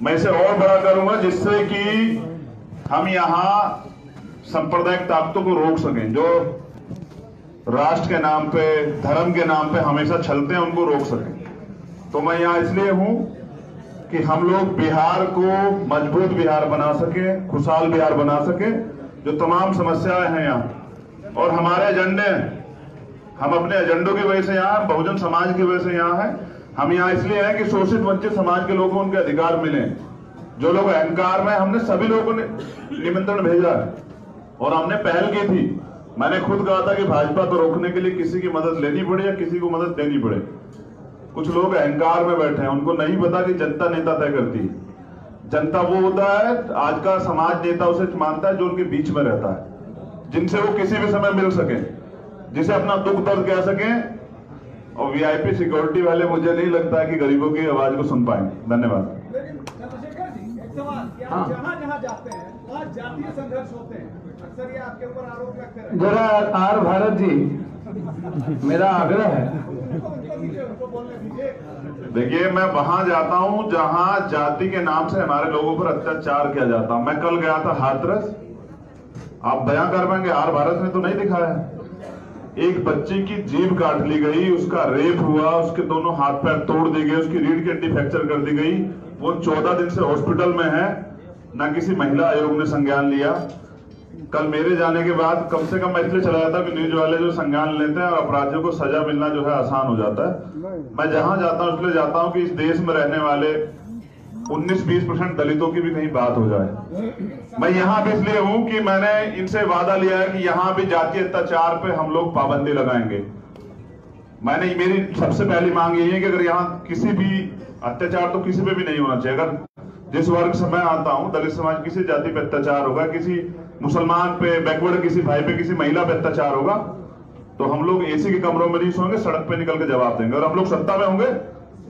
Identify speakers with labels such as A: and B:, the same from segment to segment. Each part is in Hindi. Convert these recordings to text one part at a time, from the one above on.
A: मैं इसे और बड़ा करूंगा जिससे कि हम यहाँ सांप्रदायिक ताकतों को रोक सकें, जो राष्ट्र के नाम पे, धर्म के नाम पे हमेशा छलते हैं, उनको रोक सकें। तो मैं यहाँ इसलिए हूं कि हम लोग बिहार को मजबूत बिहार बना सके, खुशहाल बिहार बना सके। जो तमाम समस्याएं हैं यहाँ और हमारे एजेंडे हैं, हम अपने एजेंडों की वजह से यहाँ, बहुजन समाज की वजह से यहाँ है। हम यहाँ इसलिए हैं कि शोषित वंचित समाज के लोगों को उनके अधिकार मिले। जो लोग अहंकार में, हमने सभी लोगों ने निमंत्रण भेजा है और हमने पहल की थी। मैंने खुद कहा था कि भाजपा को रोकने के लिए किसी की मदद लेनी पड़े या किसी को मदद देनी पड़े। कुछ लोग अहंकार में बैठे हैं, उनको नहीं पता कि जनता नेता तय करती है। जनता वो होता है, आज का समाज नेता उसे मानता है जो उनके बीच में रहता है, जिनसे वो किसी भी समय मिल सके, जिसे अपना दुख दर्द कह सके। और वीआईपी सिक्योरिटी वाले मुझे नहीं लगता है कि गरीबों की आवाज को सुन पाएंगे। धन्यवाद।
B: जहाँ जाते हैं वहाँ जातीय संघर्ष होते हैं, अक्सर ये आपके ऊपर आरोप लगते हैं।
C: जरा आर भारत जी, मेरा आग्रह है,
A: देखिए मैं वहां जाता हूं जहां जाति के नाम से हमारे लोगों पर अत्याचार किया जाता है। मैं कल गया था हाथरस, आप बयां कर पाएंगे, आर भारत में तो नहीं दिखाया। एक बच्ची की जीभ काट ली गई, उसका रेप हुआ, उसके दोनों हाथ पैर तोड़ दिए गए, उसकी रीढ़ की हड्डी फ्रैक्चर कर दी गई। वो 14 दिन से हॉस्पिटल में है, ना किसी महिला आयोग ने संज्ञान लिया। कल मेरे जाने के बाद कम से कम मैं इसलिए चला जाता कि न्यूज वाले जो संज्ञान लेते हैं और अपराधियों को सजा मिलना जो है आसान हो जाता है। मैं जहां जाता हूं इसलिए जाता हूं कि इस देश में रहने वाले 19-20% दलितों की भी कहीं बात हो जाए। मैं यहाँ भी इसलिए हूं कि मैंने इनसे वादा लिया है कि यहाँ भी जातीय अत्याचार पे हम लोग पाबंदी लगाएंगे। मेरी सबसे पहली मांग यही है कि अगर यहाँ किसी भी अत्याचार तो किसी पे भी नहीं होना चाहिए। अगर जिस वर्ग से मैं आता हूं, दलित समाज, किसी जाति पे अत्याचार होगा, किसी मुसलमान पे, बैकवर्ड किसी भाई पे, किसी महिला पे अत्याचार होगा, तो हम लोग एसी के कमरों में नहीं सोएंगे, सड़क पे निकल के जवाब देंगे। और हम लोग सत्ता में होंगे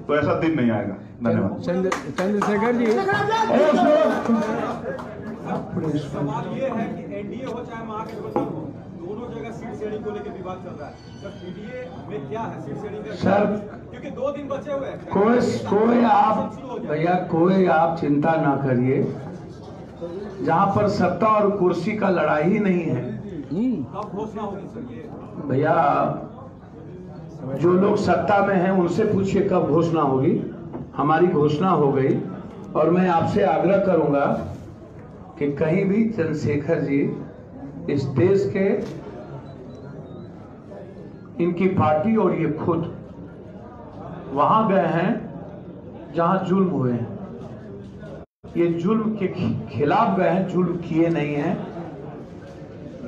A: तो ऐसा दिन नहीं आएगा। धन्यवाद।
D: चंद्रशेखर जी,
B: सवाल ये है कि एनडीए हो चाहे महागठबंधन हो, दोनों जगह सीट शेयरिंग को लेकर विवाद चल रहा है। सर पीडीए में क्या है सीट शेयरिंग का?
C: सर
B: क्योंकि 2 दिन बचे हुए हैं।
C: कोई आप भैया, कोई आप चिंता ना करिए। जहाँ पर सत्ता और कुर्सी का लड़ाई ही नहीं है,
B: कब घोषणा होगी सर ये?
C: भैया जो लोग सत्ता में हैं उनसे पूछिए कब घोषणा होगी। हमारी घोषणा हो गई और मैं आपसे आग्रह करूंगा कि कहीं भी चंद्रशेखर जी इस देश के, इनकी पार्टी और ये खुद वहां गए हैं जहां जुल्म हुए हैं। ये जुल्म के खिलाफ गए हैं, जुल्म किए नहीं हैं।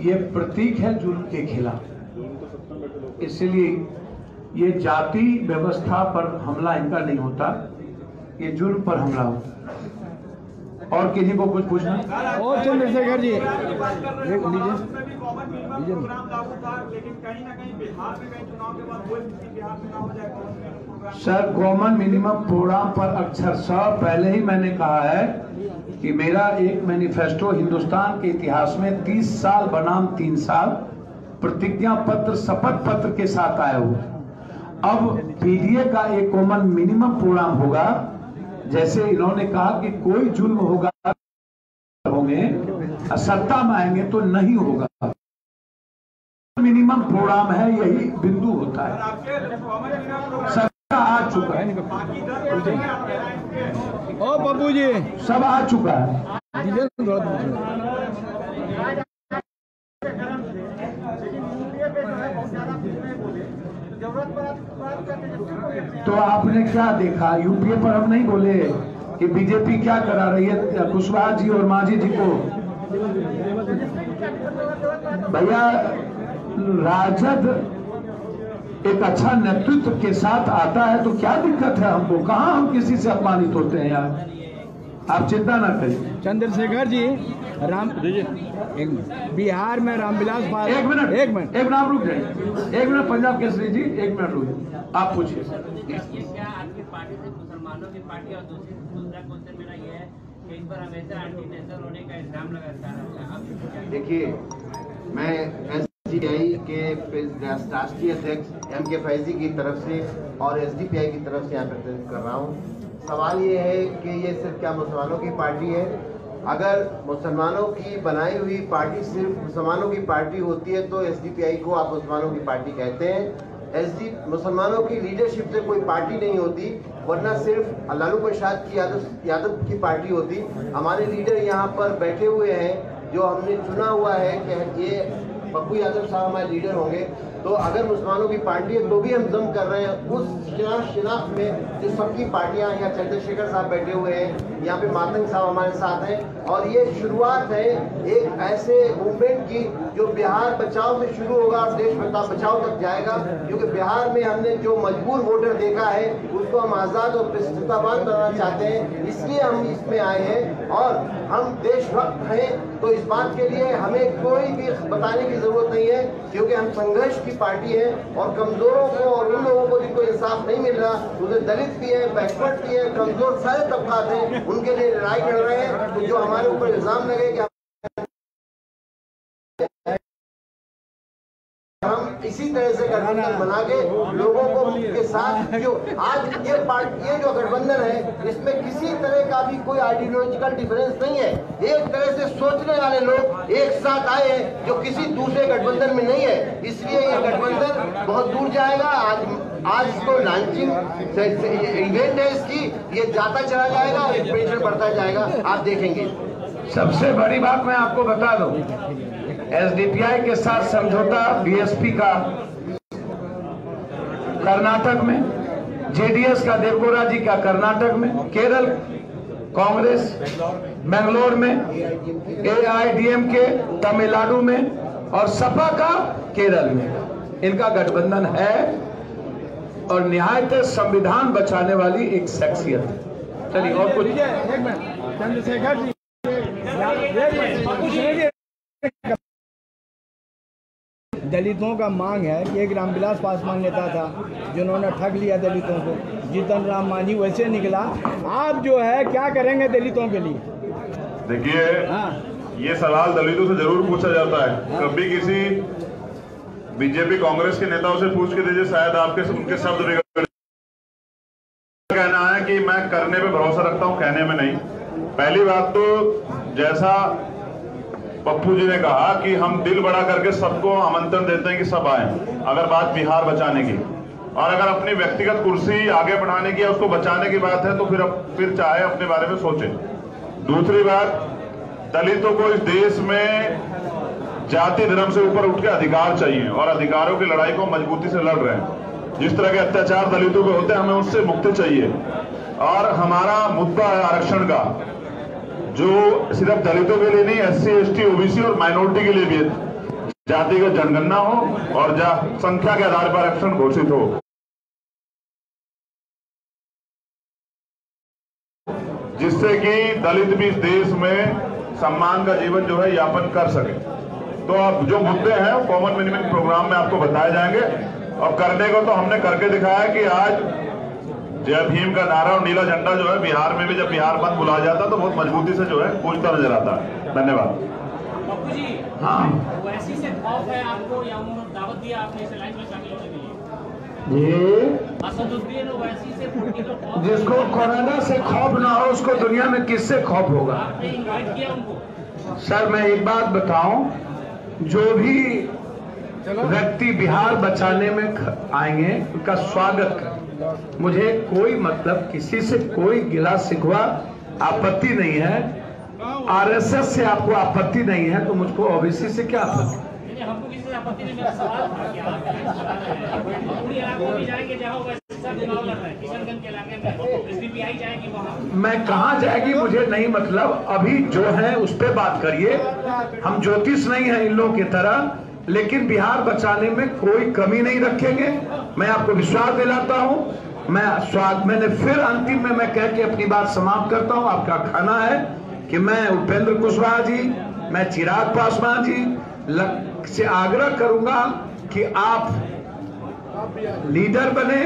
C: ये प्रतीक है जुल्म के खिलाफ। इसलिए ये जाति व्यवस्था पर हमला इनका नहीं होता, ये जुल्म पर हमला होता। और किसी को कुछ पूछना?
D: और Chandrashekhar ji,
C: sir common minimum programme पर अक्षरशः पहले ही मैंने कहा है कि मेरा एक मैनिफेस्टो हिंदुस्तान के इतिहास में 30 साल बनाम 3 साल प्रतिज्ञा पत्र, शपथ पत्र के साथ आया हुआ। अब पीडीए का एक कॉमन मिनिमम प्रोग्राम होगा। जैसे इन्होंने कहा कि कोई जुल्म होगा, होंगे, सत्ता में आएंगे तो नहीं होगा। मिनिमम प्रोग्राम है, यही बिंदु होता है। सत्ता आ चुका है,
D: ओ बाबू जी,
C: सब आ चुका है। तो आपने क्या देखा? यूपीए पर हम नहीं बोले कि बीजेपी क्या करा रही है कुशवाहा जी और मांझी जी को। भैया राजद एक अच्छा नेतृत्व के साथ आता है तो क्या दिक्कत है हमको? कहां हम किसी से अपमानित होते हैं यार? आप चिंता ना करिए।
D: चंद्रशेखर जी, एक मिनट, बिहार में रामविलास पासवान,
C: एक मिनट आप रुक जाइए। 1 मिनट पंजाब केसरी जी, 1 मिनट रुकिए, आप पूछिए।
E: क्या आपकी पार्टी से मुसलमानों की पार्टी और दूसरा क्वेश्चन मेरा ये है कि इन पर हमेशा एंटी नेशनल होने का इल्जाम लगाता है।
F: देखिए, मैं एसडीपीआई के राष्ट्रीय अध्यक्ष एम के फैजी की तरफ से और एसडीपीआई की तरफ से यहाँ पर कर रहा हूँ। सवाल ये है कि ये सिर्फ क्या मुसलमानों की पार्टी है? अगर मुसलमानों की बनाई हुई पार्टी सिर्फ मुसलमानों की पार्टी होती है तो एसडीपीआई को आप मुसलमानों की पार्टी कहते हैं। मुसलमानों की लीडरशिप से कोई पार्टी नहीं होती, वरना सिर्फ लालू प्रसाद की यादव की पार्टी होती। हमारे लीडर यहाँ पर बैठे हुए हैं, जो हमने चुना हुआ है कि ये पप्पू यादव साहब हमारे लीडर होंगे। तो अगर मुसलमानों की पार्टी है तो भी हम दम कर रहे हैं उस शिनाख्त में जो सबकी पार्टियां, यहाँ चंद्रशेखर साहब बैठे हुए हैं, यहाँ पे मातंग साहब हमारे साथ हैं, और ये शुरुआत है एक ऐसे मूवमेंट की जो बिहार बचाओ से शुरू होगा और देश बचाओ तक जाएगा। क्योंकि बिहार में हमने जो मजबूर वोटर देखा है उसको हम आज़ाद और प्रतिष्ठावान बनाना चाहते हैं, इसलिए हम इसमें आए हैं। और हम देशभक्त हैं तो इस बात के लिए हमें कोई भी बताने की जरूरत नहीं है, क्योंकि हम संघर्ष की पार्टी है। और कमजोरों को और उन लोगों को जिनको इंसाफ नहीं मिल रहा, उन्हें दलित भी है, बैकवर्ड भी है, कमजोर सारे तबकात हैं, उनके लिए लड़ाई लड़ रहे हैं। तो जो हमारे ऊपर इल्जाम लगे कि हम इसी तरह से गठबंधन बना के लोगों को के साथ, जो आज ये पार्टी, ये जो गठबंधन है, इसमें किसी तरह का भी कोई आइडियोलॉजिकल डिफरेंस नहीं है। एक तरह से सोचने वाले लोग एक साथ आए हैं जो किसी दूसरे गठबंधन में नहीं है, इसलिए ये गठबंधन बहुत दूर जाएगा। आज इसको लॉन्चिंग इवेंट है इसकी, ये जाता चला जाएगा और एक्सपेंशन बढ़ता जाएगा, आप देखेंगे।
C: सबसे बड़ी बात मैं आपको बता दूं, एसडीपीआई के साथ समझौता बीएसपी का कर्नाटक में, जेडीएस का देवगौड़ा जी का कर्नाटक में, केरल कांग्रेस बेंगलोर में, एआईडीएमके तमिलनाडु में और सपा का केरल में, इनका गठबंधन है और निहायत संविधान बचाने वाली एक शख्सियत है। चलिए और कुछ
D: चंद्रशेखर जी दलितों का मांग है कि एक रामविलास पासवान नेता था जिन्होंने ठग लिया दलितों को, जीतन राम मांझी वैसे निकला। आप जो है क्या करेंगे दलितों के लिए?
A: देखिए, ये सवाल दलितों से जरूर पूछा जाता है। कभी किसी बीजेपी कांग्रेस के नेताओं से पूछ के दीजिए, शायद आपके उनके शब्द बिगड़। कहना है कि मैं करने पे भरोसा रखता हूं, कहने में नहीं। पहली बात तो जैसा पप्पू जी ने कहा कि हम दिल बड़ा करके सबको आमंत्रण देते हैं कि सब आए, अगर बात बिहार बचाने की, और अगर अपनी व्यक्तिगत कुर्सी आगे बढ़ाने की या उसको बचाने की बात है तो फिर चाहे अपने बारे में सोचें। दूसरी बात, दलितों को इस देश में जाति धर्म से ऊपर उठ के अधिकार चाहिए और अधिकारों की लड़ाई को मजबूती से लड़ रहे हैं। जिस तरह के अत्याचार दलितों पे होते हैं, हमें उससे मुक्ति चाहिए। और हमारा मुद्दा है आरक्षण का, जो सिर्फ दलितों के लिए नहीं, एससी, एसटी, ओबीसी और माइनॉरिटी के लिए भी जातिगत जनगणना हो और संख्या के आधार पर आरक्षण घोषित हो, जिससे कि दलित भी इस देश में सम्मान का जीवन जो है यापन कर सके। तो अब जो मुद्दे हैं कॉमन मिनिमम प्रोग्राम में आपको बताए जाएंगे, और करने को तो हमने करके दिखाया कि आज जय भीम का नारा और नीला झंडा जो है बिहार में भी, जब बिहार बंद बुलाया जाता तो बहुत मजबूती से जो है गूंजता नजर आता है। धन्यवाद।
E: पप्पू जी,
C: हाँ,
E: वैसी से खौफ है आपको या उन्होंने दावत दिया आपने इस लाइन में शामिल होने के लिए? असदुद्दीन ओवैसी से पॉलिटिकल खौफ,
C: जिसको कोरोना से खौफ ना हो उसको दुनिया में किससे खौफ होगा?
E: आपने इनवाइट किया उनको?
C: सर मैं एक बात बताऊं, जो भी व्यक्ति बिहार बचाने में आएंगे उनका स्वागत करें। मुझे कोई मतलब किसी से कोई गिला शिकवा आपत्ति नहीं है। आरएसएस से आपको आपत्ति नहीं है तो मुझको ओबीसी से क्या आपत्ति?
E: हमको किसी से आपत्ति नहीं, मेरा सवाल था कि आप पूरी इलाकों में जाएंगे जहां वैसे चुनाव लड़ रहे हैं, किशनगंज के इलाके में एसडीपीआई जाएगी वहां।
C: मैं कहां जाएगी मुझे नहीं मतलब, अभी जो है उस पर बात करिए। हम ज्योतिष नहीं है इन लोगों की तरह, लेकिन बिहार बचाने में कोई कमी नहीं रखेंगे। मैं आपको विश्वास दिलाता हूं। मैंने फिर अंतिम में मैं कह के अपनी बात समाप्त करता हूं। आपका खाना है कि मैं उपेंद्र कुशवाहा जी, मैं चिराग पासवान जी से आग्रह करूंगा कि आप लीडर बने,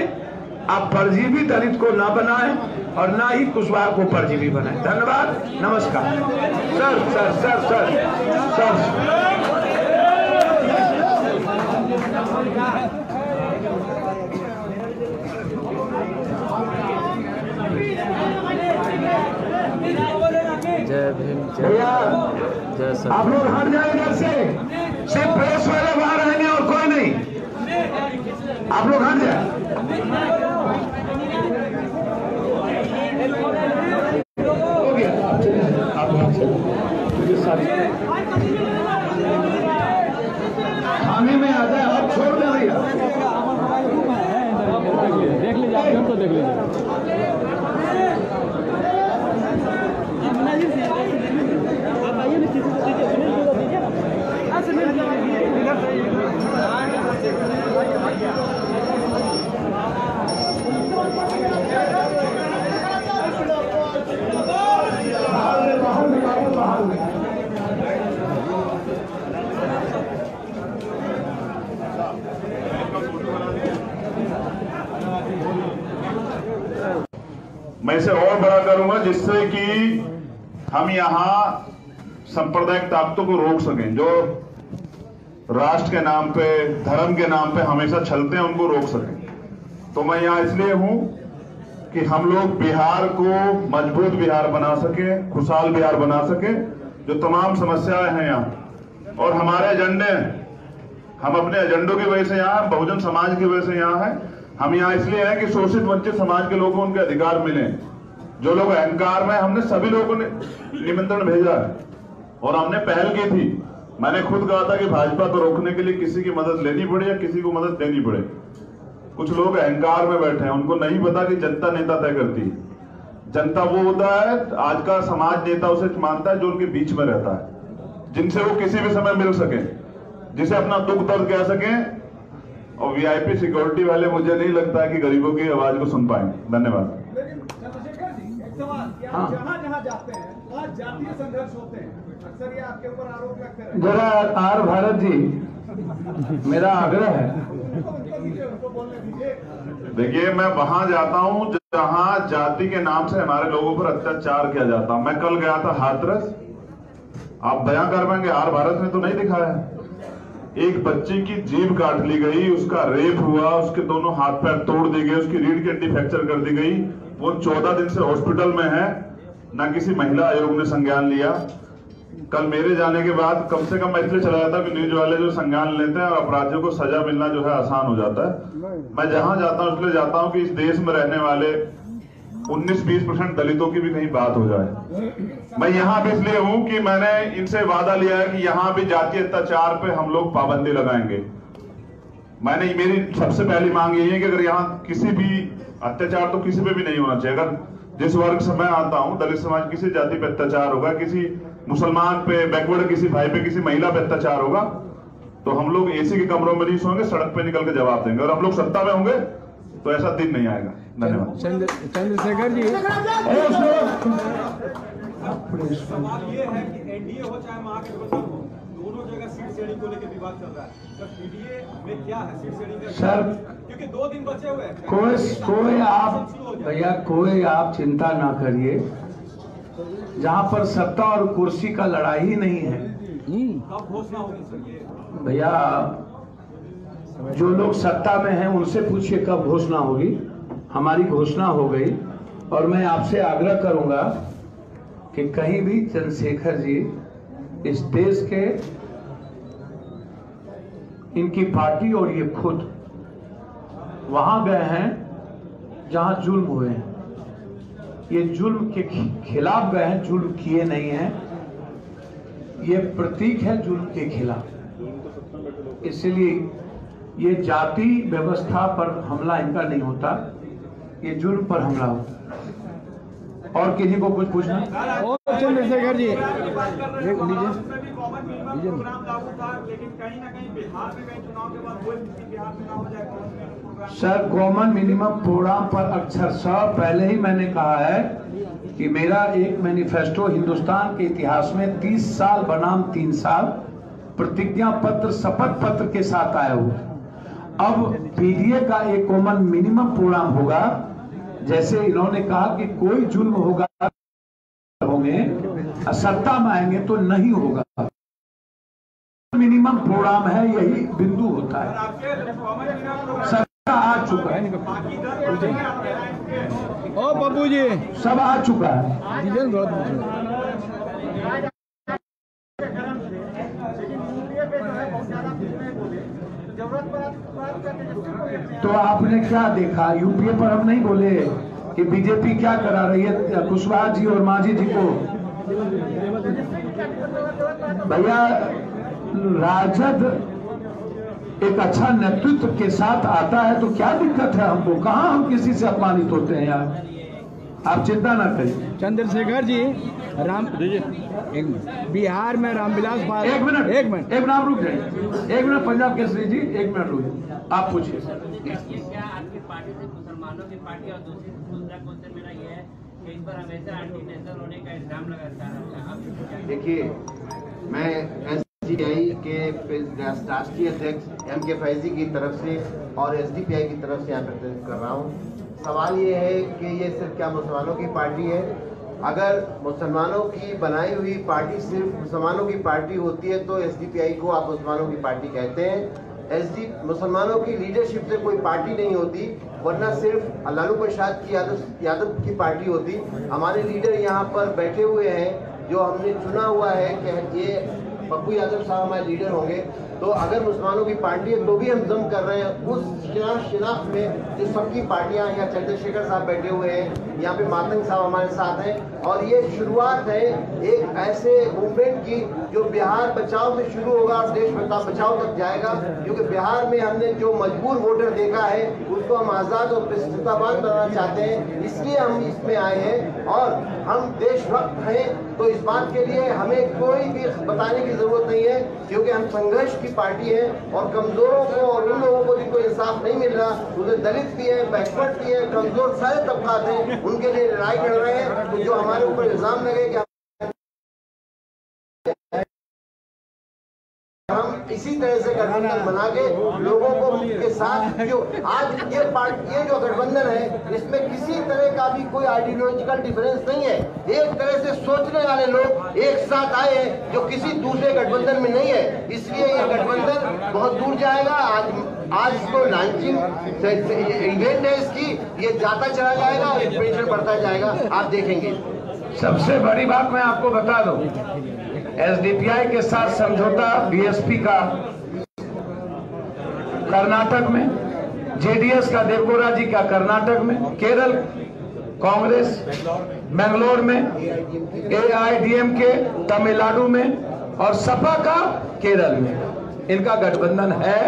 C: आप परजीवी दलित को ना बनाएं और ना ही कुशवाहा को परजीवी बनाएं। धन्यवाद, नमस्कार। Sir sir sir sir sir
D: sir
G: जय भीम
C: भैया
G: जय सब।
C: आप लोग हट जाए इधर से, सिर्फ प्रेस वाले बाहर रहेंगे और कोई नहीं। आप लोग हट जाए। हो गया, आप लोग खाने में आ जाए और छोड़ दे भैया।
G: देख लीजिए आप तो देख लीजिए।
A: मैं इसे और बड़ा करूंगा जिससे कि हम यहाँ सांप्रदायिक ताकतों को रोक सकें, जो राष्ट्र के नाम पे, धर्म के नाम पे हमेशा छलते हैं, उनको रोक सकें। तो मैं यहाँ इसलिए हूं कि हम लोग बिहार को मजबूत बिहार बना सके, खुशहाल बिहार बना सके। जो तमाम समस्याएं हैं यहाँ और हमारे एजेंडे, हम अपने एजेंडों की वजह से यहाँ, बहुजन समाज की वजह से यहाँ है। हम यहाँ इसलिए हैं कि शोषित वंचित समाज के लोगों को उनके अधिकार मिले। जो लोग अहंकार में, हमने सभी लोगों ने निमंत्रण भेजा है और हमने पहल की थी। मैंने खुद कहा था कि भाजपा को रोकने के लिए किसी की मदद लेनी पड़े या किसी को मदद देनी पड़े। कुछ लोग अहंकार में बैठे हैं, उनको नहीं पता कि जनता नेता तय करती है। जनता वो होता है, आज का समाज नेता उसे मानता है जो उनके बीच में रहता है, जिनसे वो किसी भी समय मिल सके, जिसे अपना दुख दर्द कह सके। और वीआईपी सिक्योरिटी वाले मुझे नहीं लगता है कि गरीबों की आवाज को सुन पाएंगे। धन्यवाद।
B: चंद्रशेखर जी, एक सवाल, कि आप जहाँ जाते हैं वहाँ जातीय संघर्ष होते हैं, अक्सर ये आपके ऊपर आरोप लगते हैं।
C: जरा आर भारत जी, मेरा आग्रह है,
B: उनको बोलने दीजिए।
A: देखिए, मैं वहां जाता हूं जहां जाति के नाम से हमारे लोगों पर अत्याचार किया जाता है। मैं कल गया था हाथरस, आप बयां कर पाएंगे, आर भारत में तो नहीं दिखाया। एक बच्ची की जीभ काट ली गई, उसका रेप हुआ, उसके दोनों हाथ पैर तोड़ दिए गए, उसकी रीढ़ की हड्डी फ्रैक्चर कर दी गई। वो 14 दिन से हॉस्पिटल में है, ना किसी महिला आयोग ने संज्ञान लिया। कल मेरे जाने के बाद कम से कम मैं इसलिए चला जाता कि न्यूज वाले जो संज्ञान लेते हैं और अपराधियों को सजा मिलना जो है आसान हो जाता है। मैं जहां जाता हूं इसलिए जाता हूं कि इस देश में रहने वाले 19-20% दलितों की भी कहीं बात हो जाए। मैं यहाँ भी इसलिए हूं कि मैंने इनसे वादा लिया है कि यहाँ भी जातीय अत्याचार पे हम लोग पाबंदी लगाएंगे। मेरी सबसे पहली मांग यही है कि अगर यहाँ किसी भी अत्याचार, तो किसी पे भी नहीं होना चाहिए। अगर जिस वर्ग से मैं आता हूं, दलित समाज, किसी जाति पे अत्याचार होगा, किसी मुसलमान पे, बैकवर्ड किसी भाई पे, किसी महिला पे अत्याचार होगा, तो हम लोग एसी के कमरों में नहीं सोएंगे, सड़क पे निकल के जवाब देंगे। और हम लोग सत्ता में होंगे तो ऐसा दिन नहीं आएगा। धन्यवाद।
D: चंद्रशेखर जी,
B: सवाल ये है कि एनडीए हो चाहे महागठबंधन हो, दोनों जगह सीट शेयरिंग को लेकर विवाद चल रहा है। सर, पीडीए में क्या है सीट शेयरिंग का?
C: सर,
B: क्योंकि 2 दिन बचे हुए हैं।
C: कोई आप भैया, कोई आप चिंता ना करिए। जहां पर सत्ता और कुर्सी का लड़ाई ही नहीं है,
B: कब घोषणा होगी सर ये?
C: भैया जो लोग सत्ता में हैं उनसे पूछिए कब घोषणा होगी। हमारी घोषणा हो गई और मैं आपसे आग्रह करूंगा कि कहीं भी चंद्रशेखर जी इस देश के, इनकी पार्टी और ये खुद वहां गए हैं जहां जुल्म हुए हैं। ये जुल्म के खिलाफ गए हैं, जुल्म किए नहीं हैं। ये प्रतीक है जुल्म के खिलाफ। इसलिए ये जाति व्यवस्था पर हमला इनका नहीं होता, ये जुल्म पर हमला होता। और किसी को कुछ पूछना?
D: चंद्रशेखर जी,
B: प्रोग्राम लागू था, लेकिन कहीं ना कहीं बिहार में गए चुनाव के बाद कोई बिहार में ना हो जाए।
C: सर, कॉमन मिनिमम प्रोग्राम पर अक्षरशः पहले ही मैंने कहा है कि मेरा एक मैनिफेस्टो हिंदुस्तान के इतिहास में 30 साल बनाम 3 साल प्रतिज्ञा पत्र, शपथ पत्र के साथ आया हुआ। अब पीडीए का एक कॉमन मिनिमम प्रोग्राम होगा। जैसे इन्होंने कहा कि कोई जुल्म होगा, होंगे, सत्ता में आएंगे तो नहीं होगा। मिनिमम प्रोग्राम है, यही बिंदु होता है। आ चुका है,
D: ओ बाबू जी
C: सब आ चुका है।
D: डीजल बहुत पूछ
C: तो आपने क्या देखा? यूपीए पर हम नहीं बोले कि बीजेपी क्या करा रही है कुशवाहा जी और मांझी जी को। भैया, राजद एक अच्छा नेतृत्व के साथ आता है तो क्या दिक्कत है हमको? कहां हम किसी से अपमानित होते हैं यार? आप चिंता ना करिए।
D: चंद्रशेखर जी एक मिनट, बिहार में रामविलास पासवान
C: एक मिनट रुक जाइए। एक मिनट पंजाब केसरी जी, एक मिनट रुक जाइए, आप पूछिए।
E: ये क्या आपकी पार्टी से मुसलमानों की पार्टी और दूसरा क्वेश्चन मेरा ये है कि इस बार हमेशा एंटी नेशनल होने का इल्जाम लगाता है।
F: देखिए, मैं एसडीपीआई के राष्ट्रीय अध्यक्ष एम के फैजी की तरफ से और एसडीपीआई की तरफ से यहाँ प्रेजेंट कर रहा हूँ। सवाल ये है कि ये सिर्फ क्या मुसलमानों की पार्टी है? अगर मुसलमानों की बनाई हुई पार्टी सिर्फ मुसलमानों की पार्टी होती है तो एसडीपीआई को आप मुसलमानों की पार्टी कहते हैं। मुसलमानों की लीडरशिप से कोई पार्टी नहीं होती, वरना सिर्फ लालू प्रसाद की यादव की पार्टी होती। हमारे लीडर यहाँ पर बैठे हुए हैं, जो हमने चुना हुआ है कि ये पप्पू यादव साहब हमारे लीडर होंगे। तो अगर मुसलमानों की पार्टी है तो भी हम दम कर रहे हैं उस शिनाख्त में जो सबकी पार्टियां, यहाँ चंद्रशेखर साहब बैठे हुए हैं, यहाँ पे मातंग साहब हमारे साथ हैं। और ये शुरुआत है एक ऐसे मूवमेंट की जो बिहार बचाओ से शुरू होगा और देश बचाओ तक जाएगा। क्योंकि बिहार में हमने जो मजबूर वोटर देखा है उसको हम आज़ाद और प्रतिष्ठावान बनाना चाहते हैं, इसलिए हम इसमें आए हैं। और हम देशभक्त हैं, तो इस बात के लिए हमें कोई भी बताने की जरूरत नहीं है, क्योंकि हम संघर्ष की पार्टी है। और कमजोरों को और उन लोगों को जिनको इंसाफ नहीं मिल रहा, उन्हें दलित भी है, बैकवर्ड भी है, कमजोर सारे तबकात हैं, उनके लिए लड़ाई कर रहे हैं। तो जो हमारे ऊपर इल्जाम लगे कि हम इसी तरह से गठबंधन बना के लोगों को के साथ, जो आज ये पार्टी, ये जो गठबंधन है, इसमें किसी तरह का भी कोई आइडियोलॉजिकल डिफरेंस नहीं है। एक तरह से सोचने वाले लोग एक साथ आए हैं जो किसी दूसरे गठबंधन में नहीं है, इसलिए ये गठबंधन बहुत दूर जाएगा। आज इसको लॉन्चिंग इवेंट है इसकी, ये जाता चला जाएगा और एक्सपेंशन बढ़ता जाएगा, आप देखेंगे।
C: सबसे बड़ी बात मैं आपको बता दूं, एसडीपीआई के साथ समझौता बीएसपी का कर्नाटक में, जेडीएस का देवगौड़ा जी का कर्नाटक में, केरल कांग्रेस बेंगलोर में, एआईडीएमके तमिलनाडु में और सपा का केरल में। इनका गठबंधन है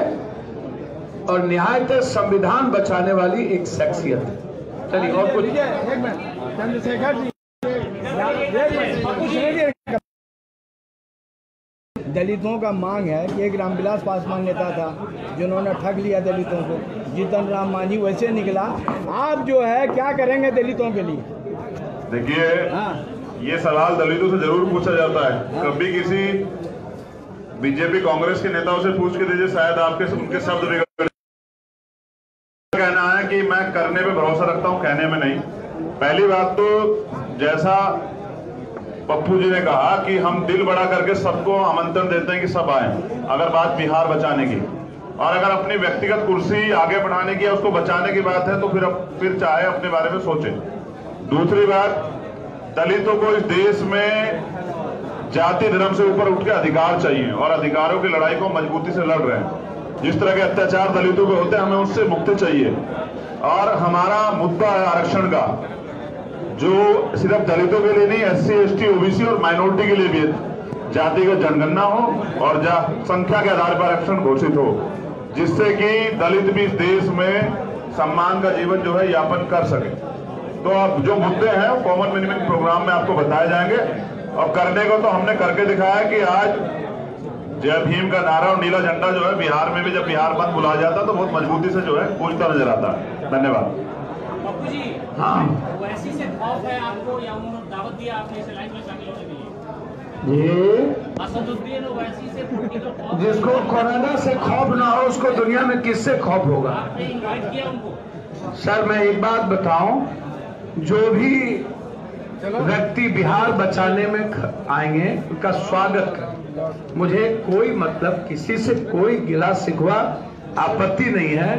C: और निहायत संविधान बचाने वाली एक शख्सियत है। चलिए और कुछ।
D: एक मिनट चंद्रशेखर जी, दलितों का मांग है कि एक रामविलास पासवान नेता था जिन्होंने ठग लिया दलितों को, जीतन राम मांझी वैसे निकला। आप जो है क्या करेंगे दलितों के लिए?
A: देखिए, ये सवाल दलितों से जरूर पूछा जाता है। कभी किसी बीजेपी कांग्रेस के नेताओं से पूछ के दीजिए, शायद आपके उनके शब्द बिगड़। कहना है कि मैं करने पे भरोसा रखता हूं, कहने में नहीं। पहली बात तो जैसा पप्पू जी ने कहा कि हम दिल बड़ा करके सबको आमंत्रण देते हैं कि सब आए, अगर बात बिहार बचाने की, और अगर अपनी व्यक्तिगत कुर्सी आगे बढ़ाने की या उसको बचाने की बात है तो फिर चाहे अपने बारे में सोचे। दूसरी बात, दलितों को इस देश में जाति धर्म से ऊपर उठ के अधिकार चाहिए और अधिकारों की लड़ाई को मजबूती से लड़ रहे हैं। जिस तरह के अत्याचार दलितों पे होते हैं, हमें उससे मुक्ति चाहिए। और हमारा मुद्दा है आरक्षण का, जो सिर्फ दलितों के लिए नहीं, एससी एसटी ओबीसी और माइनॉरिटी के लिए भी जातिगत जनगणना हो और संख्या के आधार पर आरक्षण घोषित हो, जिससे कि दलित भी इस देश में सम्मान का जीवन जो है यापन कर सके। तो अब जो मुद्दे हैं कॉमन मिनिमम प्रोग्राम में आपको बताए जाएंगे, और करने को तो हमने करके दिखाया कि आज जय भीम का नारा और नीला झंडा जो है बिहार में भी, जब बिहार बंद बुलाया जाता तो बहुत मजबूती से जो है गूंजता नजर आता है। धन्यवाद।
E: पप्पू जी,
C: हाँ,
E: वैसी से खौफ है आपको या उन्होंने दावत दिया आपने इस लाइन में शामिल होने के लिए?
C: ये
E: असदुद्दीन ओवैसी से पॉलिटिकल खौफ,
C: जिसको कोरोना से खौफ ना हो उसको दुनिया में किससे खौफ होगा?
E: आपने इनवाइट किया उनको?
C: सर मैं एक बात बताऊं, जो भी व्यक्ति बिहार बचाने में आएंगे उनका स्वागत कर, मुझे कोई मतलब किसी से कोई गिला शिकवा आपत्ति नहीं है।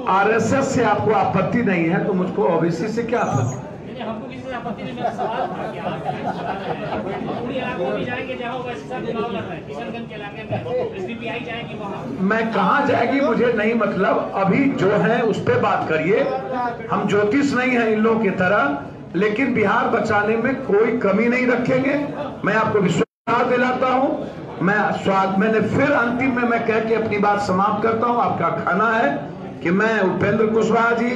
C: आरएसएस से आपको आपत्ति नहीं है तो मुझको ओबीसी से क्या आपत्ति?
E: हमको किसी से आपत्ति नहीं, मेरा सवाल था कि आप पूरी इलाकों में जाएंगे जहाँ वैसे सब चुनाव लड़ रहे हैं, किशनगंज के इलाके में एसडीपीआई जाएगी वहाँ।
C: मैं कहाँ जाएगी मुझे नहीं मतलब, अभी जो है उस पे बात करिए। हम ज्योतिष नहीं है इन लोगों की तरह, लेकिन बिहार बचाने में कोई कमी नहीं रखेंगे। मैं आपको विश्वास दिलाता हूँ। मैंने फिर अंतिम में मैं कह के अपनी बात समाप्त करता हूँ। आपका खाना है कि मैं उपेंद्र कुशवाहा जी,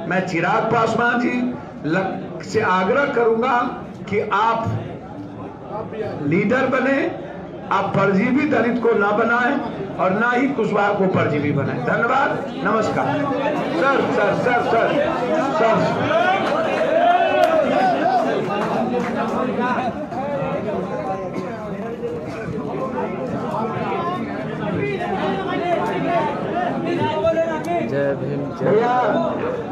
C: मैं चिराग पासवान जी से आग्रह करूंगा कि आप लीडर बने, आप परजीवी दलित को ना बनाएं और ना ही कुशवाहा को परजीवी बनाएं। धन्यवाद, नमस्कार। Sir sir sir sir sir
G: जय भीम,
C: भैया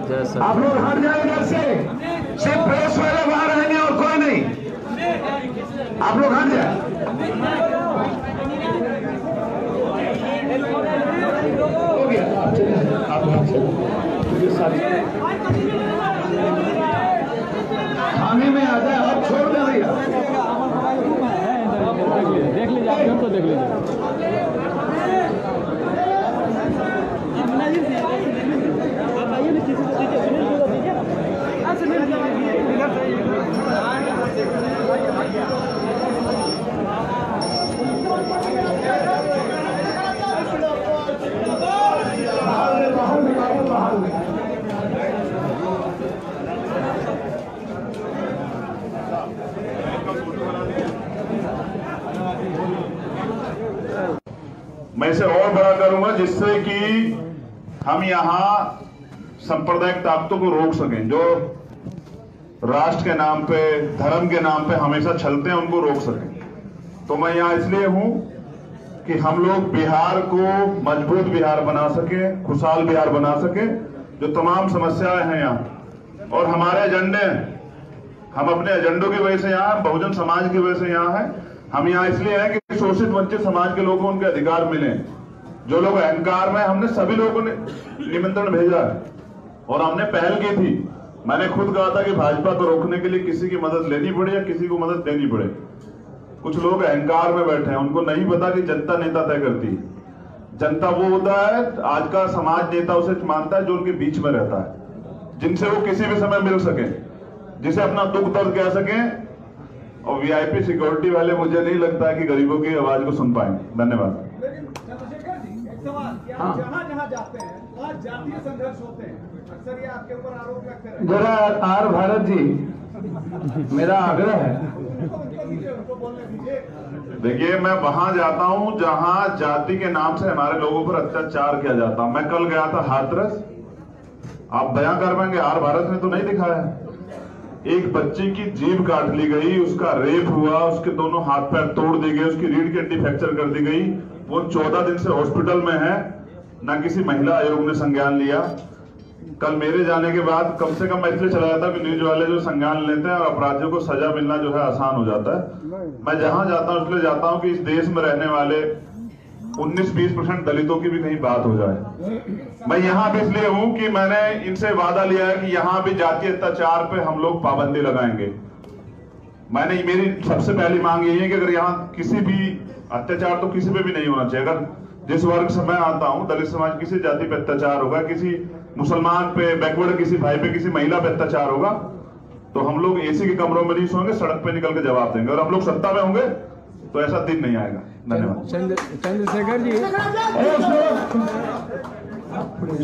G: जय सर।
C: आप लोग हट जाए इधर से, सिर्फ प्रेस वाले बाहर रहेंगे और कोई नहीं। आप लोग हट जाए। हो गया, आप चलिए, आप चलिए। खाने में आ जाए और छोड़ दे भैया।
G: देख लीजिए, आप क्यों तो देख लीजिए।
A: मैं इसे और बड़ा करूंगा जिससे कि हम यहाँ सांप्रदायिक ताकतों को रोक सकें, जो राष्ट्र के नाम पे, धर्म के नाम पे हमेशा छलते हैं, उनको रोक सकें। तो मैं यहाँ इसलिए हूं कि हम लोग बिहार को मजबूत बिहार बना सके, खुशहाल बिहार बना सके। जो तमाम समस्याएं हैं यहाँ और हमारे एजेंडे हैं, हम अपने एजेंडों की वजह से यहाँ, बहुजन समाज की वजह से यहाँ है। हम यहाँ इसलिए हैं कि शोषित वंचित समाज के लोगों को उनके अधिकार मिले। जो लोग अहंकार में, हमने सभी लोगों ने निमंत्रण भेजा है और हमने पहल की थी। मैंने खुद कहा था कि भाजपा को रोकने के लिए किसी की मदद लेनी पड़े या किसी को मदद देनी पड़े। कुछ लोग अहंकार में बैठे हैं, उनको नहीं पता कि जनता नेता तय करती है। जनता वो होता है, आज का समाज नेता उसे मानता है जो उनके बीच में रहता है, जिनसे वो किसी भी समय मिल सके, जिसे अपना दुख दर्द कह सके। और वीआईपी सिक्योरिटी वाले मुझे नहीं लगता है कि गरीबों की आवाज को सुन पाएंगे। धन्यवाद।
B: चंद्रशेखर जी, एक सवाल, कि आप जहाँ जाते हैं वहाँ जातीय संघर्ष होते हैं, अक्सर ये आपके ऊपर आरोप लगते हैं।
C: जरा आर भारत जी, मेरा आग्रह है।
B: उनको बोलने दीजिए।
A: देखिए, मैं वहां जाता हूं जहां जाति के नाम से हमारे लोगों पर अत्याचार किया जाता है। मैं कल गया था हाथरस, आप बयां कर पाएंगे, आर भारत में तो नहीं दिखाया। एक बच्ची की जीभ काट ली गई, उसका रेप हुआ, उसके दोनों हाथ पैर तोड़ दिए गए, उसकी रीढ़ की हड्डी फ्रैक्चर कर दी गई। वो 14 दिन से हॉस्पिटल में है, ना किसी महिला आयोग ने संज्ञान लिया। कल मेरे जाने के बाद कम से कम मैं इसलिए चला जाता कि न्यूज वाले जो संज्ञान लेते हैं और अपराधियों को सजा मिलना जो है आसान हो जाता है। मैं जहां जाता हूं इसलिए जाता हूं कि इस देश में रहने वाले 19-20% दलितों की भी कहीं बात हो जाए। मैं यहाँ भी इसलिए हूं कि मैंने इनसे वादा लिया है कि यहाँ भी जातीय अत्याचार पे हम लोग पाबंदी लगाएंगे। मेरी सबसे पहली मांग यही है कि अगर यहाँ किसी भी अत्याचार, तो किसी पे भी नहीं होना चाहिए। अगर जिस वर्ग से मैं आता हूँ, दलित समाज, किसी जाति पे अत्याचार होगा, किसी मुसलमान पे, बैकवर्ड किसी भाई पे, किसी महिला पे अत्याचार होगा, तो हम लोग एसी के कमरों में नहीं सोएंगे, सड़क पे निकल के जवाब देंगे। और हम लोग सत्ता में होंगे तो ऐसा दिन नहीं आएगा। धन्यवाद।
D: चंद्रशेखर जी,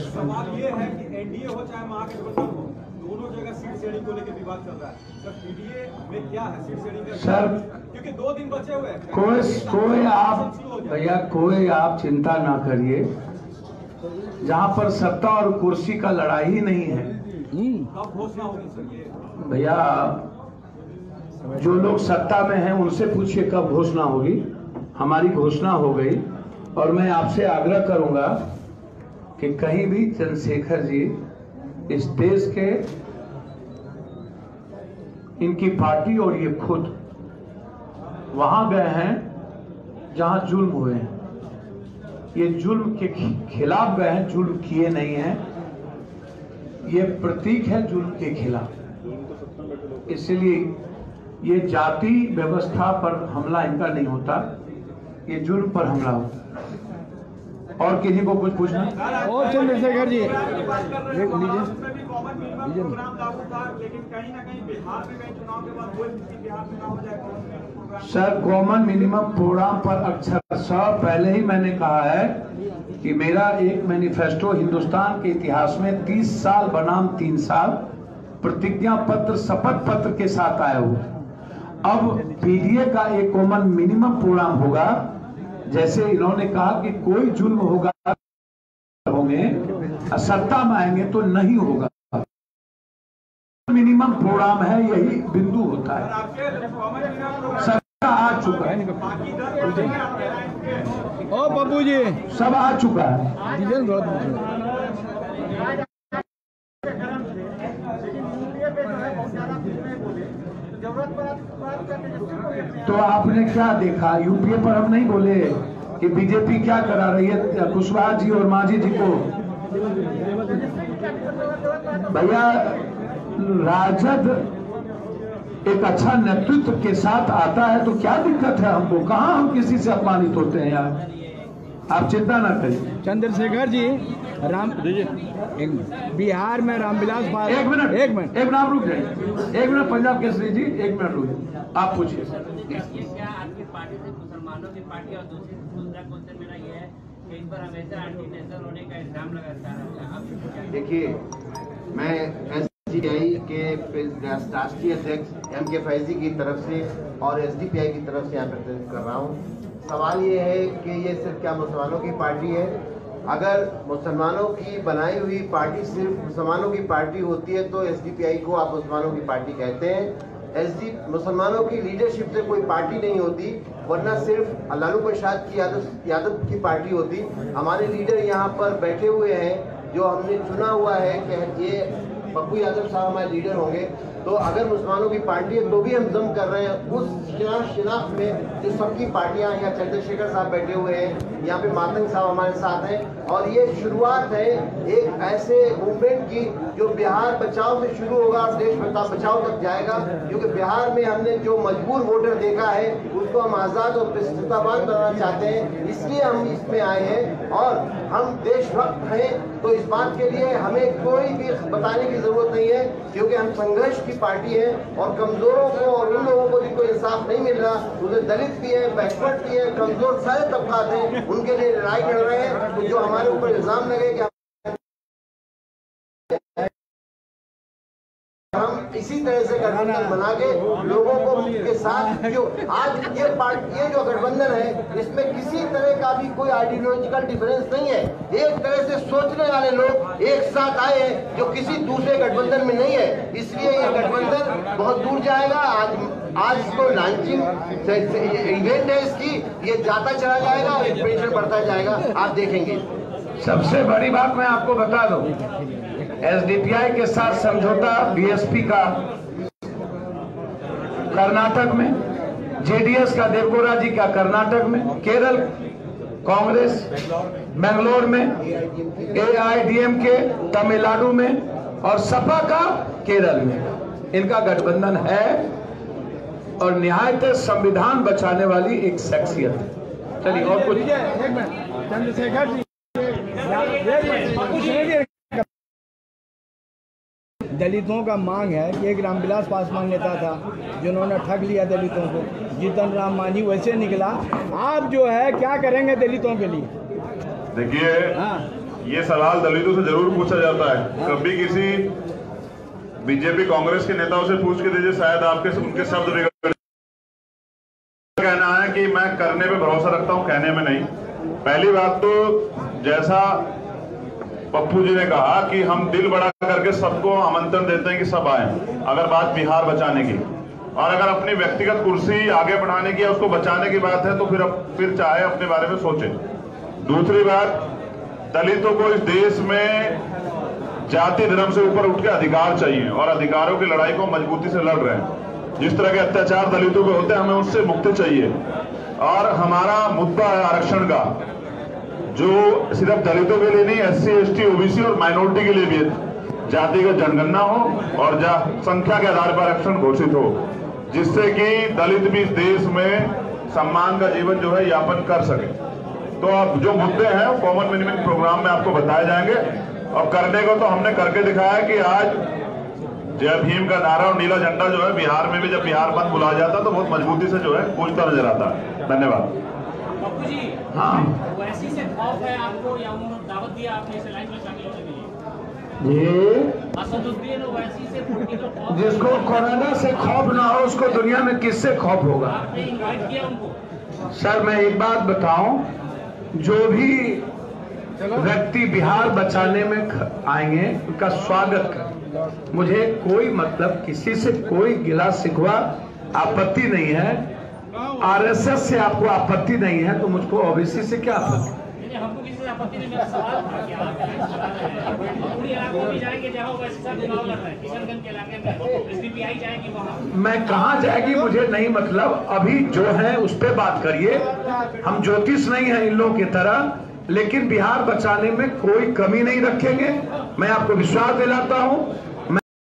B: सवाल ये है कि एनडीए हो चाहे महागठबंधन हो, दोनों जगह सीट शेयरिंग को लेकर विवाद चल रहा है। सर, पीडीए में क्या है सीट शेयरिंग का?
C: सर,
B: क्योंकि 2 दिन बचे हुए हैं।
C: कोई आप भैया, कोई आप चिंता ना करिए। जहां पर सत्ता और कुर्सी का लड़ाई ही नहीं है।
B: कब घोषणा होगी सर ये?
C: भैया, जो लोग सत्ता में हैं उनसे पूछिए कब घोषणा होगी। हमारी घोषणा हो गई और मैं आपसे आग्रह करूंगा कि कहीं भी चंद्रशेखर जी इस देश के, इनकी पार्टी और ये खुद वहां गए हैं जहां जुल्म हुए हैं। ये जुल्म के खिलाफ गए हैं, जुल्म किए नहीं हैं। ये प्रतीक है जुल्म के खिलाफ। इसलिए ये जाति व्यवस्था पर हमला इनका नहीं होता, ये जुल्म पर हमला होता। और किसी को कुछ पूछना?
D: और चंद्रशेखर जी
B: लेकिन कहीं ना कहीं बिहार में कहीं चुनाव के बाद कोई बिहार में ना हो जाए।
C: सर, कॉमन मिनिमम प्रोग्राम पर अक्षरशः पहले ही मैंने कहा है कि मेरा एक मैनिफेस्टो हिंदुस्तान के इतिहास में 30 साल बनाम 3 साल प्रतिज्ञा पत्र शपथ पत्र के साथ आया हुआ। अब पीडीए का एक कॉमन मिनिमम प्रोग्राम होगा। जैसे इन्होंने कहा कि कोई जुल्म होगा होंगे, सत्ता में आएंगे तो नहीं होगा। मिनिमम प्रोग्राम है, यही बिंदु होता है। सत्ता आ चुका है,
D: ओ पप्पू जी
C: सब आ चुका है। तो आपने क्या देखा? यूपीए पर हम नहीं बोले कि बीजेपी क्या करा रही है कुशवाहा जी और मांझी जी को। भैया, राजद एक अच्छा नेतृत्व के साथ आता है तो क्या दिक्कत है हमको? कहां हम किसी से अपमानित होते हैं यार, आप चिंता ना करिए।
D: चंद्रशेखर जी बिहार में रामविलास पासवान एक मिनट रुक जाइए। 1 मिनट पंजाब केसरी जी, 1 मिनट रुक जाइए, आप पूछिए।
E: ये क्या आपकी पार्टी से मुसलमानों की पार्टी और दूसरा क्वेश्चन मेरा ये है कि इस पर हमेशा एंटी नेशनल होने का इल्जाम लगाता रहता है।
F: देखिए, मैं एसडीपीआई के राष्ट्रीय अध्यक्ष एम के फैजी की तरफ से और एसडीपीआई की तरफ से यहाँ प्रेजेंट कर रहा हूँ। सवाल ये है कि ये सिर्फ क्या मुसलमानों की पार्टी है? अगर मुसलमानों की बनाई हुई पार्टी सिर्फ मुसलमानों की पार्टी होती है तो एसडीपीआई को आप मुसलमानों की पार्टी कहते हैं। मुसलमानों की लीडरशिप से कोई पार्टी नहीं होती, वरना सिर्फ लालू प्रसाद की यादव की पार्टी होती। हमारे लीडर यहाँ पर बैठे हुए हैं, जो हमने चुना हुआ है कि ये पप्पू यादव साहब हमारे लीडर होंगे। तो अगर मुसलमानों की पार्टी है तो भी हम दम कर रहे हैं उस शिनाख्त में जो सबकी पार्टियां, यहाँ चंद्रशेखर साहब बैठे हुए हैं, यहाँ पे मातंग साहब हमारे साथ हैं। और ये शुरुआत है एक ऐसे मूवमेंट की जो बिहार बचाओ से शुरू होगा और देश बचाओ तक जाएगा। क्योंकि बिहार में हमने जो मजबूर वोटर देखा है उसको हम आज़ाद और प्रतिष्ठावान बनाना चाहते हैं, इसलिए हम इसमें आए हैं। और हम देशभक्त हैं तो इस बात के लिए हमें कोई भी बताने की जरूरत नहीं है, क्योंकि हम संघर्ष की पार्टी है। और कमजोरों को और उन लोगों को जिनको इंसाफ नहीं मिल रहा, उन्हें दलित भी है, बैकवर्ड भी है, कमजोर सारे तबकात हैं, उनके लिए लड़ाई लड़ रहे हैं। तो जो हमारे ऊपर इल्जाम लगे कि हम इसी तरह से गठबंधन बना के लोगों को के साथ, जो आज ये पार्टी, ये जो गठबंधन है, इसमें किसी तरह का भी कोई आइडियोलॉजिकल डिफरेंस नहीं है। एक तरह से सोचने वाले लोग एक साथ आए हैं जो किसी दूसरे गठबंधन में नहीं है, इसलिए ये गठबंधन बहुत दूर जाएगा। आज इसको लॉन्चिंग इवेंट है इसकी, ये जाता चला जाएगा और एक्सपेंशन बढ़ता जाएगा, आप देखेंगे।
C: सबसे बड़ी बात मैं आपको बता दूं, एसडीपीआई के साथ समझौता बीएसपी का कर्नाटक में, जेडीएस का देवगौड़ा जी का कर्नाटक में, केरल कांग्रेस बेंगलोर में, एआईडीएमके तमिलनाडु में और सपा का केरल में। इनका गठबंधन है और निहायत संविधान बचाने वाली एक शख्सियत है। चलिए और कुछ।
D: चंद्रशेखर जी दलितों का मांग है कि एक रामविलास पासवान नेता था जिन्होंने ठग लिया दलितों को, जीतन राम मांझी वैसे निकला। आप जो है क्या करेंगे दलितों के लिए?
A: देखिए, ये सवाल दलितों से जरूर पूछा जाता है। कभी किसी बीजेपी कांग्रेस के नेताओं से पूछ के दीजिए, शायद आपके उनके शब्द बिगड़। कहना है कि मैं करने पे भरोसा रखता हूं, कहने में नहीं। पहली बात तो जैसा पप्पू जी ने कहा कि हम दिल बड़ा करके सबको आमंत्रण देते हैं कि सब आए। अगर बात बिहार बचाने की और अगर अपनी व्यक्तिगत कुर्सी आगे बढ़ाने की या उसको बचाने की बात है तो फिर चाहे अपने बारे में सोचें। दूसरी बात, दलितों को इस देश में जाति धर्म से ऊपर उठ के अधिकार चाहिए और अधिकारों की लड़ाई को मजबूती से लड़ रहे हैं। जिस तरह के अत्याचार दलितों पे होते हैं, हमें उससे मुक्ति चाहिए। और हमारा मुद्दा है आरक्षण का, जो सिर्फ दलितों के लिए नहीं, एससी एसटी ओबीसी और माइनॉरिटी के लिए भी है। जातिगत जनगणना हो और संख्या के आधार पर आरक्षण घोषित हो, जिससे कि दलित भी इस देश में सम्मान का जीवन जो है यापन कर सके। तो अब जो मुद्दे हैं कॉमन मिनिमम प्रोग्राम में आपको बताए जाएंगे और करने को तो हमने करके दिखाया है कि आज जय भीम का नारा और नीला झंडा जो है बिहार में भी जब बिहार बंद बुलाया जाता तो बहुत मजबूती से जो है गूंजता नजर आता है। धन्यवाद।
E: बापू जी,
C: हाँ
E: वैसी से खौफ है आपको या उन्होंने दावत दिया आपने इस लाइन में शामिल होने के लिए?
C: ये
E: असदुद्दीन ओवैसी से पॉलिटिकल खौफ,
C: जिसको कोरोना से खौफ ना हो उसको दुनिया में किससे खौफ होगा?
E: आपने इनवाइट किया उनको?
C: सर मैं एक बात बताऊं, जो भी व्यक्ति बिहार बचाने में आएंगे उनका स्वागत करें। मुझे कोई मतलब किसी से कोई गिला शिकवा आपत्ति नहीं है। आरएसएस से आपको आपत्ति नहीं है तो मुझको ओबीसी से क्या आपत्ति?
E: हमको किसी से आपत्ति नहीं। मेरा सवाल था कि आप पूरे इलाकों में जाएंगे जहाँ वैसे सब चुनाव लड़ रहे हैं, किशनगंज के इलाके में एसडीपीआई जाएगी वहाँ?
C: मैं कहाँ जाएगी मुझे नहीं मतलब, अभी जो है उस पर बात करिए। हम ज्योतिष नहीं है इन लोगों की तरह, लेकिन बिहार बचाने में कोई कमी नहीं रखेंगे। मैं आपको विश्वास दिलाता हूँ